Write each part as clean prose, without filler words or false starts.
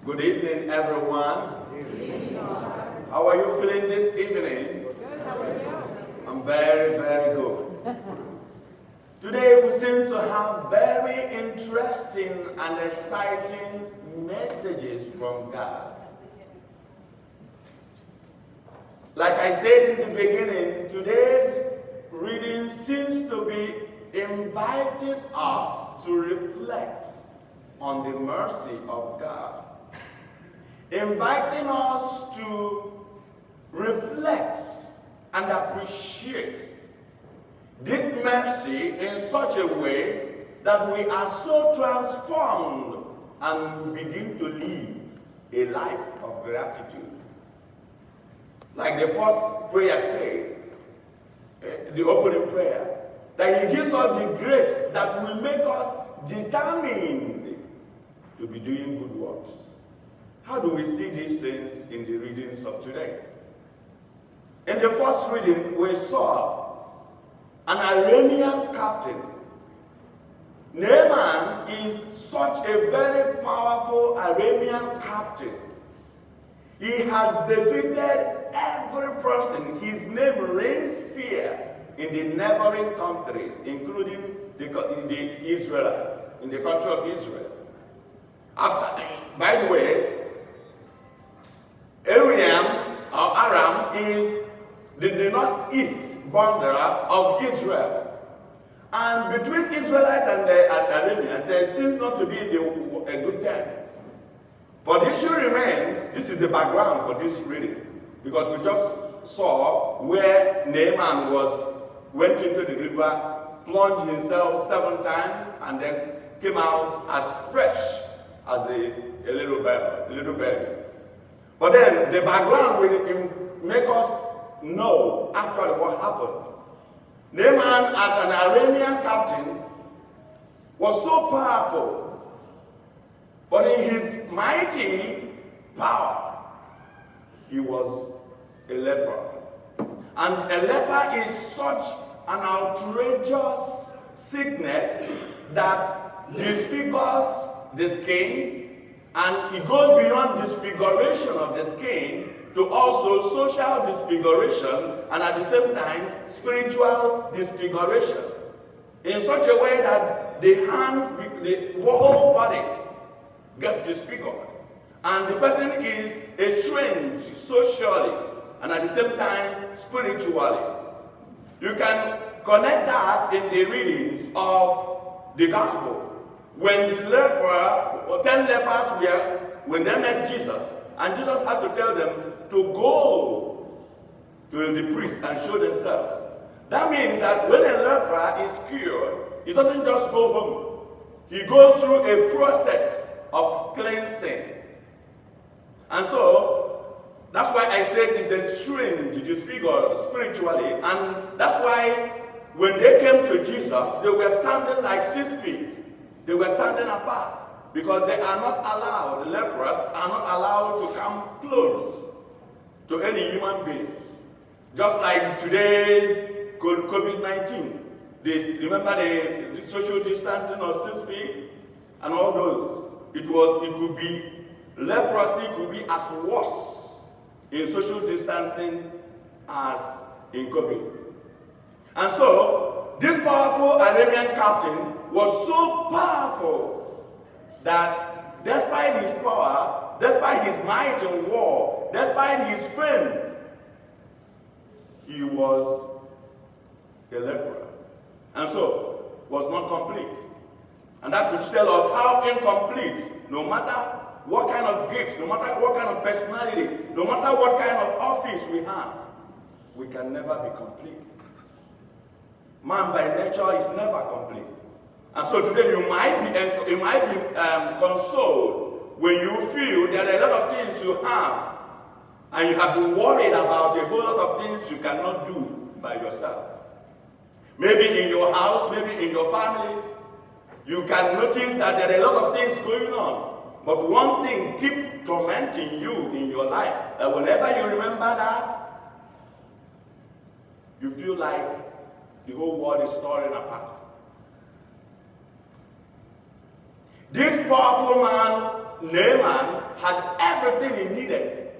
Good evening, everyone. Good evening. How are you feeling this evening? Good. How are you? I'm very, very good. Today we seem to have very interesting and exciting messages from God. Like I said in the beginning, today's reading seems to be inviting us to reflect on the mercy of God. Inviting us to reflect and appreciate this mercy in such a way that we are so transformed and we begin to live a life of gratitude. Like the first prayer said, the opening prayer, that He gives us the grace that will make us determined to be doing good works. How do we see these things in the readings of today? In the first reading, we saw an Aramean captain. Naaman is such a very powerful Aramean captain. He has defeated every person. His name reigns fear in the neighboring countries, including the Israelites, in the country of Israel. By the way, Aram is the northeast boundary of Israel. And between Israelites and the Arameans, there seems not to be a good terms. But the issue remains, this is the background for this reading, because we just saw where Naaman went into the river, plunged himself 7 times, and then came out as fresh as a little baby. But then the background will make us know actually what happened. Naaman, as an Aramean captain, was so powerful, but in his mighty power, he was a leper. And a leper is such an outrageous sickness that disfigures the skin, and it goes beyond disfiguration of the skin to also social disfiguration and at the same time spiritual disfiguration, in such a way that the hands, the whole body get disfigured, and the person is estranged socially and at the same time spiritually. You can connect that in the readings of the gospel. When the 10 lepers when they met Jesus, and Jesus had to tell them to go to the priest and show themselves. That means that when a leper is cured, he doesn't just go home. He goes through a process of cleansing. And so, that's why I said it's estranged, disfigured spiritually. And that's why when they came to Jesus, they were standing like 6 feet. They were standing apart because they are not allowed, the lepers are not allowed to come close to any human beings. Just like today's COVID-19. Remember the social distancing of 6 feet and all those. It could be leprosy, could be as worse in social distancing as in COVID. And so, this powerful Aramean captain was so powerful that despite his power, despite his might in war, despite his fame, he was a leper. And so, was not complete. And that could tell us how incomplete, no matter what kind of gifts, no matter what kind of personality, no matter what kind of office we have, we can never be complete. Man by nature is never complete. And so today you might be consoled when you feel there are a lot of things you have, and you have been worried about a whole lot of things you cannot do by yourself. Maybe in your house, maybe in your families, you can notice that there are a lot of things going on. But one thing keeps tormenting you in your life, that whenever you remember that, you feel like the whole world is falling apart. This powerful man, Naaman, had everything he needed,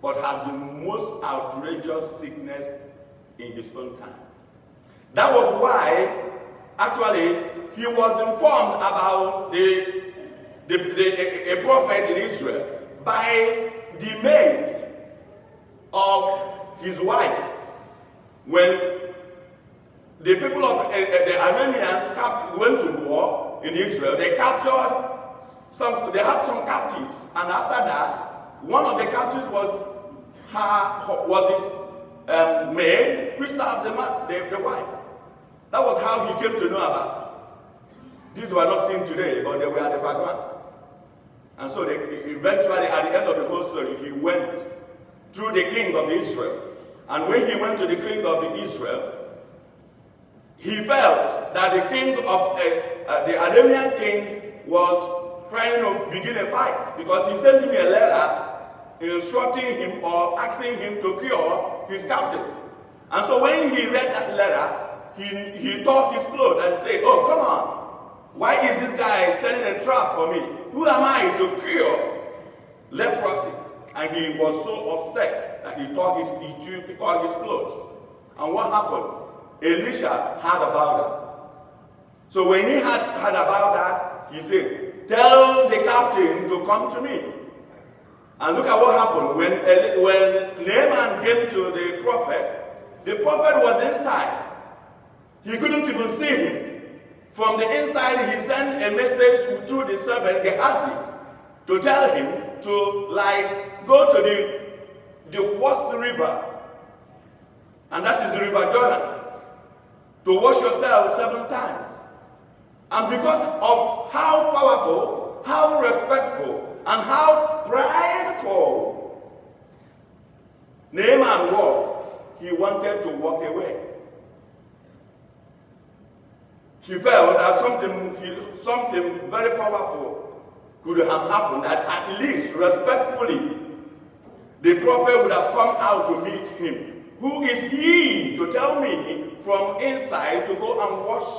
but had the most outrageous sickness in his own time. That was why, actually, he was informed about a prophet in Israel by the maid of his wife. When the people of the Arameans went to war in Israel, they captured they had some captives, and after that, one of the captives was his maid, which served the wife. That was how he came to know about it. These were not seen today, but they were at the background. And so eventually, at the end of the whole story, he went through the king of Israel. And when he went to the king of Israel, he felt that the king of the Aramean king was trying to begin a fight, because he sent him a letter instructing him or asking him to cure his captive. And so when he read that letter, he tore his clothes and said, "Oh, come on. Why is this guy setting a trap for me? Who am I to cure leprosy?" And he was so upset that he tore his clothes. And what happened? Elisha heard about that. So when he heard about that, he said, "Tell the captain to come to me." And look at what happened. When Naaman came to the prophet was inside. He couldn't even see him. From the inside, he sent a message through the servant Gehazi to tell him to go to the worst river, and that is the river Jordan, to wash yourself 7 times. And because of how powerful, how respectful, and how prideful Naaman was, he wanted to walk away. He felt that something very powerful could have happened, that at least respectfully the prophet would have come out to meet him. Who is he to tell me from inside to go and wash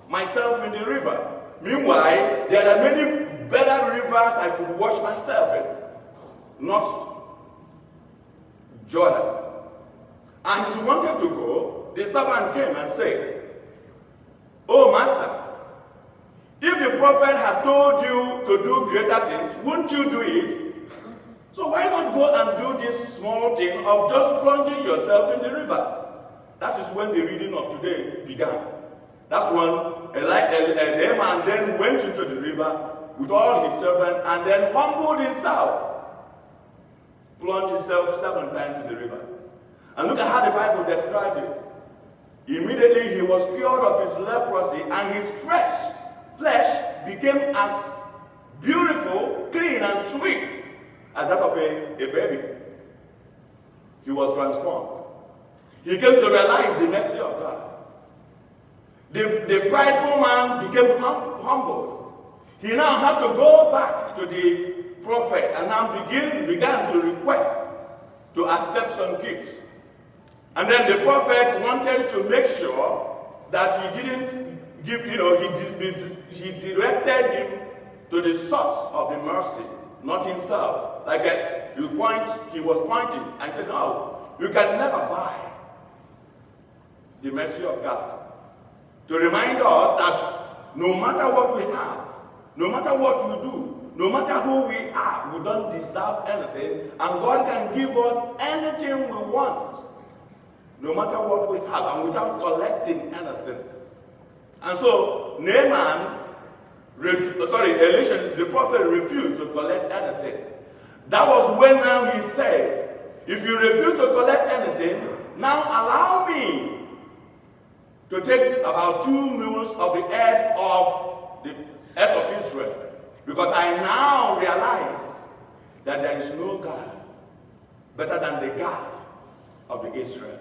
myself in the river? Meanwhile, there are many better rivers I could wash myself in, not Jordan. And he wanted to go. The servant came and said, "Oh, master, if the prophet had told you to do greater things, wouldn't you do it? So why not go and do this small thing of just plunging yourself in the river?" That is when the reading of today began. That's when Naaman then went into the river with all his servants and then humbled himself, plunged himself 7 times in the river. And look at how the Bible described it. Immediately he was cured of his leprosy, and his flesh became as beautiful, clean, and sweet as that of a baby. He was transformed. He came to realize the mercy of God. The prideful man became humble. He now had to go back to the prophet and now began to request to accept some gifts. And then the prophet wanted to make sure that he didn't give, he directed him to the source of the mercy, not himself. He was pointing and said, "No, you can never buy the mercy of God." To remind us that no matter what we have, no matter what we do, no matter who we are, we don't deserve anything, and God can give us anything we want, no matter what we have, and without collecting anything. And so Elisha, the prophet, refused to collect anything. That was when now he said, "If you refuse to collect anything, now allow me to take about 2 mules of the head of Israel, because I now realize that there is no God better than the God of the Israel."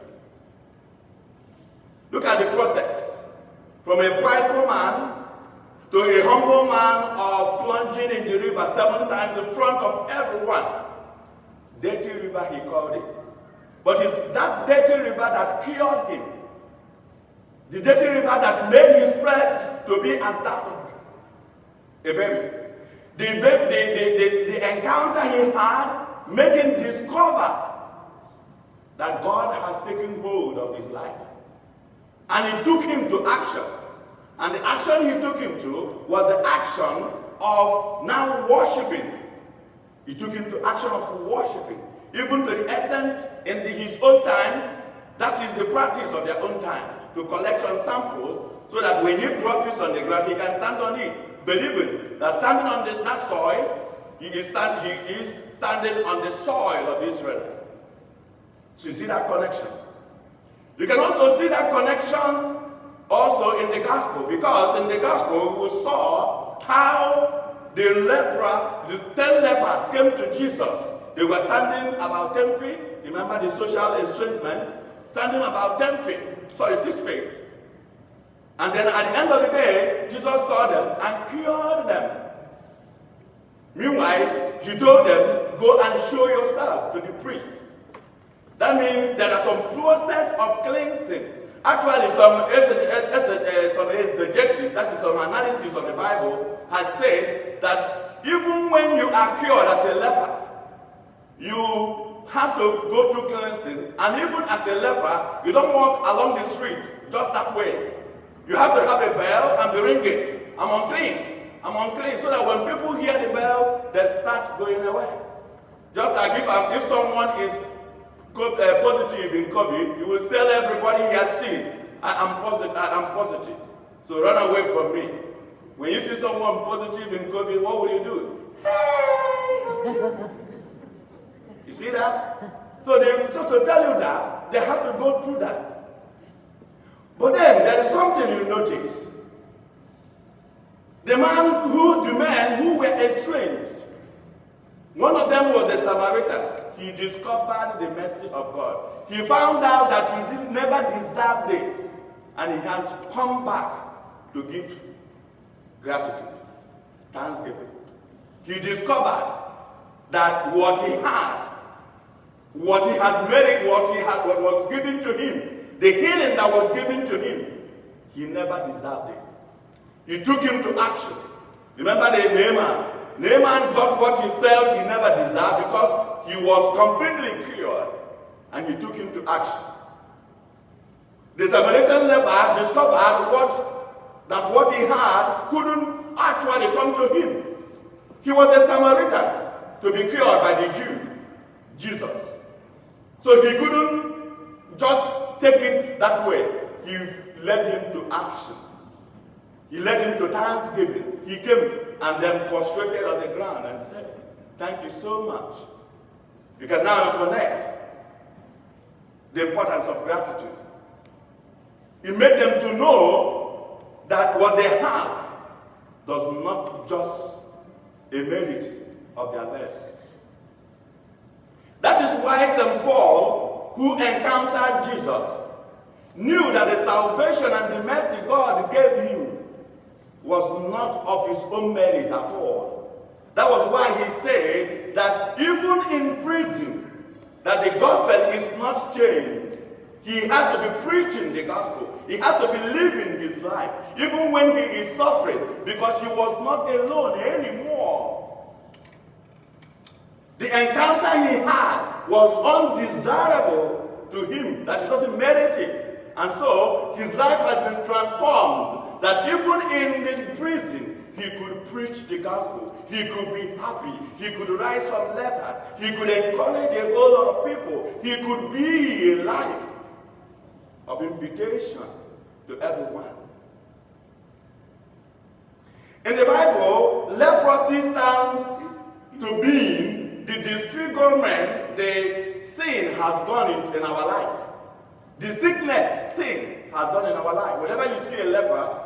Look at the process. From a prideful man to a humble man of plunging in the river 7 times in front of everyone. Dirty river, he called it. But it's that dirty river that cured him. The dirty river that made his flesh to be as that of a baby. the encounter he had made him discover that God has taken hold of his life. And he took him to action. And the action he took him to was the action of now worshiping. He took him to action of worshiping. Even to the extent in his own time, that is the practice of their own time, to collect some samples so that when he drops it on the ground, he can stand on it, believing that standing on that soil, he is standing on the soil of Israel. So you see that connection. You can also see that connection also in the gospel, because in the gospel we saw how the 10 lepers came to Jesus. They were standing about 10 feet. Remember the social estrangement? Standing about 6 feet. And then at the end of the day, Jesus saw them and cured them. Meanwhile, he told them, go and show yourself to the priest. That means there are some process of cleansing. Actually, some exegesis, that is some analysis of the Bible, has said that even when you are cured as a leper, you have to go through cleansing. And even as a leper, you don't walk along the street just that way. You have to have a bell and be ringing. I'm unclean. So that when people hear the bell, they start going away. Just like if someone is positive in COVID, you will tell everybody he has seen, I'm positive. So run away from me. When you see someone positive in COVID, what will you do? Hey! You see that? So to tell you that, they have to go through that. But then there is something you notice. The men who were estranged, one of them was a Samaritan. He discovered the mercy of God. He found out that he never deserved it. And he had to come back to give gratitude, thanksgiving. He discovered that what he had, what he has made, what was given to him, the healing that was given to him, he never deserved it. He took him to action. Remember the Naaman? Naaman got what he felt he never deserved because he was completely cured, and he took him to action. The Samaritan leper discovered that what he had couldn't actually come to him. He was a Samaritan to be cured by the Jew, Jesus. So he couldn't just take it that way. He led him to action. He led him to thanksgiving. He came and then prostrated on the ground and said, thank you so much. You can now connect the importance of gratitude. It made them to know that what they have does not just a merit of their lives. That is why St. Paul, who encountered Jesus, knew that the salvation and the mercy God gave him was not of his own merit at all. That was why he said that even in prison, that the gospel is not changed. He has to be preaching the gospel. He has to be living his life, even when he is suffering, because he was not alone anymore. The encounter he had was undesirable to him, that is not merited. And so his life has been transformed, that even in the prison, he could preach the gospel. He could be happy. He could write some letters. He could encourage a whole lot of people. He could be a life of invitation to everyone. In the Bible, leprosy stands to be the disfigurement the sin has done in our life. The sickness sin has done in our life. Whenever you see a leper,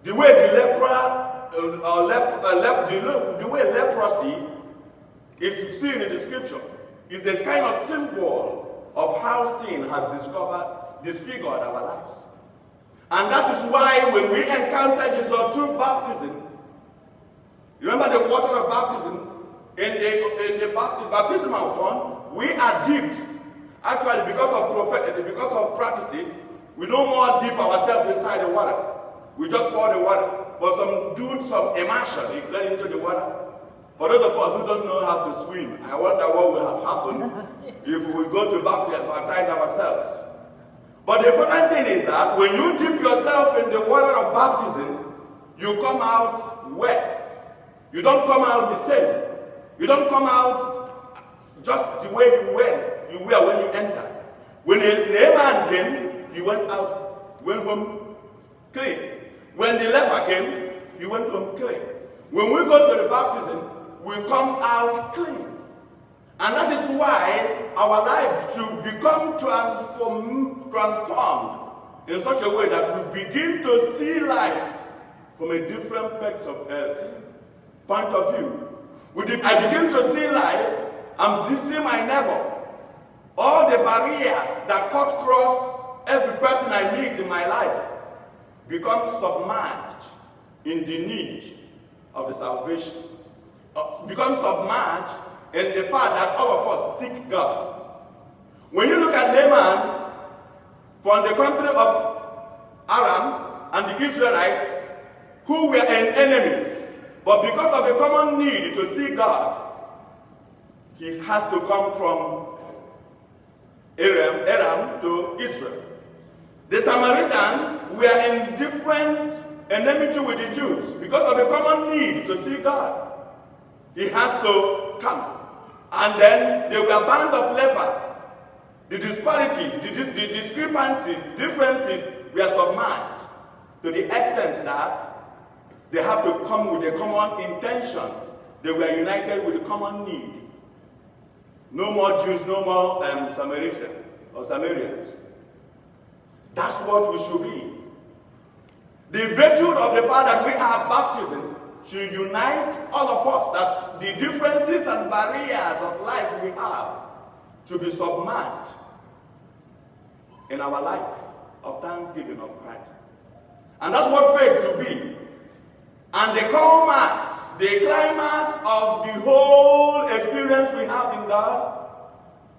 the way the way leprosy is seen in the scripture is a kind of symbol of how sin has disfigured our lives. And that is why when we encounter Jesus through baptism, remember the water of baptism, in the baptismal font, we are dipped. Actually, because of practices, we no more dip ourselves inside the water. We just pour the water. for some immersion. He got into the water. For those of us who don't know how to swim, I wonder what will have happened if we go to baptize ourselves. But the important thing is that when you dip yourself in the water of baptism, you come out wet. You don't come out the same. You don't come out just the way you were when you enter. When Naaman came, he went home clean. When the leper came, he went home clean. When we go to the baptism, we come out clean. And that is why our life should become transformed in such a way that we begin to see life from a different point of view. I begin to see life and see my neighbor. All the barriers that cut across every person I meet in my life become submerged in the need of the salvation. Become submerged in the fact that all of us seek God. When you look at Naaman from the country of Aram and the Israelites, who were enemies, but because of the common need to see God, he has to come from Aram to Israel. The Samaritans were in different enmity with the Jews because of the common need to see God. He has to come. And then there were a band of lepers. The disparities, the discrepancies, differences were submerged to the extent that they have to come with a common intention. They were united with a common need. No more Jews, no more Samaritans. That's what we should be. The virtue of the fact that we are baptism should unite all of us, that the differences and barriers of life we have should be submerged in our life of thanksgiving of Christ. And that's what faith should be. And the climax of the whole experience we have in God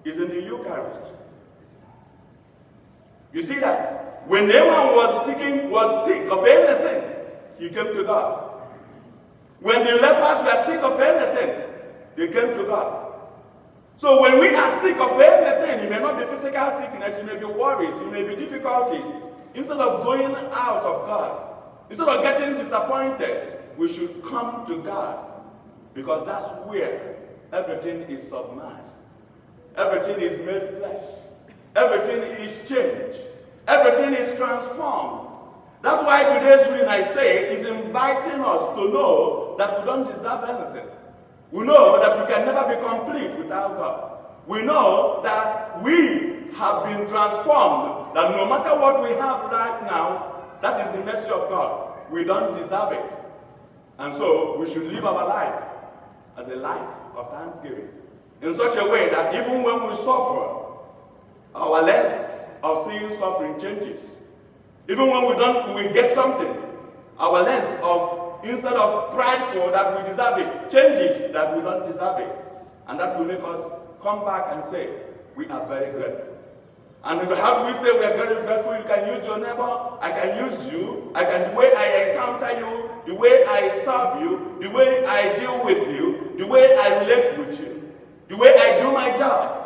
is in the Eucharist. You see that? When Naaman was sick of anything, he came to God. When the lepers were sick of anything, they came to God. So when we are sick of anything, it may not be physical sickness, it may be worries, it may be difficulties. Instead of going out of God, instead of getting disappointed, we should come to God, because that's where everything is submerged. Everything is made flesh. Everything is changed. Everything is transformed. That's why today's reading, I say, is inviting us to know that we don't deserve anything. We know that we can never be complete without God. We know that we have been transformed, that no matter what we have right now, that is the mercy of God. We don't deserve it. And so we should live our life as a life of thanksgiving in such a way that even when we suffer, our lens of seeing suffering changes. Even when we get something, our lens of, instead of prideful that we deserve it, changes that we don't deserve it. And that will make us come back and say, we are very grateful. And how do we say we are very grateful? You can use your neighbor, I can use you, the way I encounter you, the way I serve you, the way I deal with you, the way I relate with you, the way I do my job,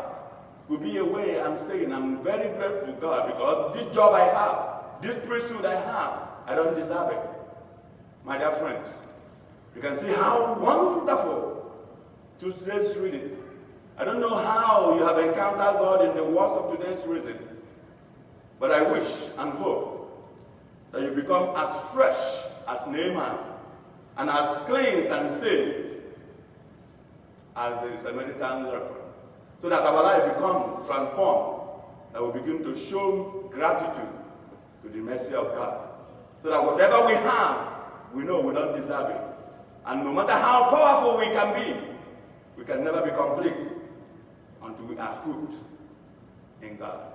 will be a way I'm saying I'm very grateful to God, because this job I have, this priesthood I have, I don't deserve it. My dear friends, you can see how wonderful today's reading. I don't know how you have encountered God in the words of today's reading, but I wish and hope that you become as fresh as Naaman and as cleansed and saved as the Samaritan leper, so that our life becomes transformed, that we begin to show gratitude to the mercy of God, so that whatever we have, we know we don't deserve it. And no matter how powerful we can be, we can never be complete until we are hooked in God.